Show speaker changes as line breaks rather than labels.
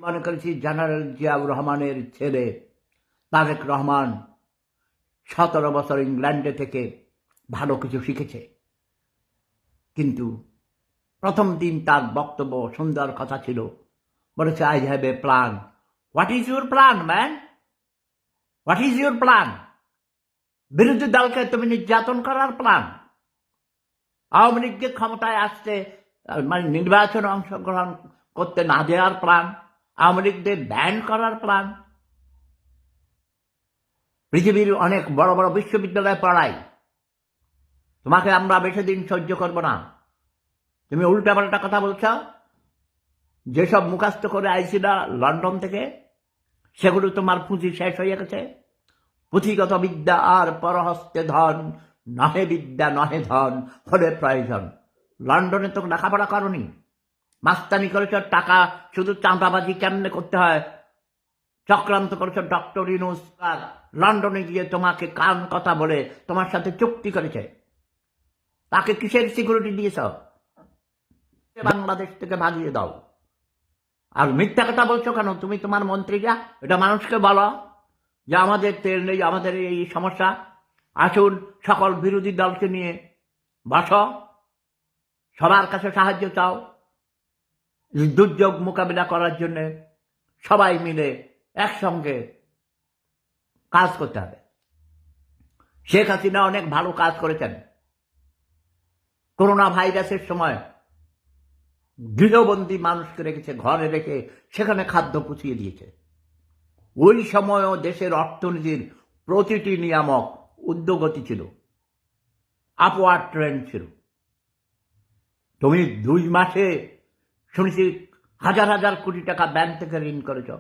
মনে করেছি জেনারেল জিয়াউর রহমানের ছেলে তারেক রহমান 17 বছর ইংল্যান্ডে থেকে ভালো কিছু শিখেছে, কিন্তু প্রথম দিন তার বক্তব্য সুন্দর কথা ছিল, বলেছে I have a plan. What is your plan man? What is your plan? বিরোধী দলকে তুমি নির্যাতন করার প্ল্যান? আওয়ামী লীগকে ক্ষমতায় আসতে মানে নির্বাচনে অংশগ্রহণ করতে না দেওয়ার প্ল্যান? আওয়ামী লীগদের ব্যান করার প্ল্যান? পৃথিবীর অনেক বড় বড় বিশ্ববিদ্যালয়ে পড়াই, তোমাকে আমরা বেশি দিন সহ্য করব না। তুমি উল্টাপাল্টা কথা বলছ। যেসব মুখস্থ করে আইছিলা লন্ডন থেকে, সেগুলো তোমার পুঁজি শেষ হয়ে গেছে। পুঁথিগত বিদ্যা আর পরহস্তে ধন, নহে বিদ্যা নহে ধন হলে প্রয়োজন। লন্ডনে তো লেখাপড়া করনি, মাস্তানি করেছ, টাকা শুধু চাঁদাবাজি কেমনে করতে হয় চক্রান্ত করেছ ডক্টর ইউনূস। আর লন্ডনে গিয়ে তোমাকে কান কথা বলে তোমার সাথে চুক্তি করেছে, তাকে কিসের সিকিউরিটি দিয়েছ? বাংলাদেশ থেকে ভাগিয়ে দাও। আর মিথ্যা কথা বলছো কেন? তুমি তোমার মন্ত্রীরা এটা মানুষকে বলো যে আমাদের তেল নেই, আমাদের এই সমস্যা। আসুন সকল বিরোধী দলকে নিয়ে বসো, সবার কাছে সাহায্য চাও, দুর্যোগ মোকাবিলা করার জন্য সবাই মিলে একসঙ্গে কাজ করতে হবে। শেখ হাসিনা অনেক ভালো কাজ করেছেন। করোনা ভাইরাসের সময় গৃহবন্দী মানুষকে রেখেছে, ঘরে রেখে সেখানে খাদ্য পুছিয়ে দিয়েছে। ওই সময়ও দেশের অর্থনীতির প্রতিটি নিয়ামক ঊর্ধ্বগতি ছিল, আপওয়ার্ড ট্রেন্ড ছিল। তুমি 2 মাসে শুনেছি হাজার হাজার কোটি টাকা ব্যাংক থেকে ঋণ করেছ।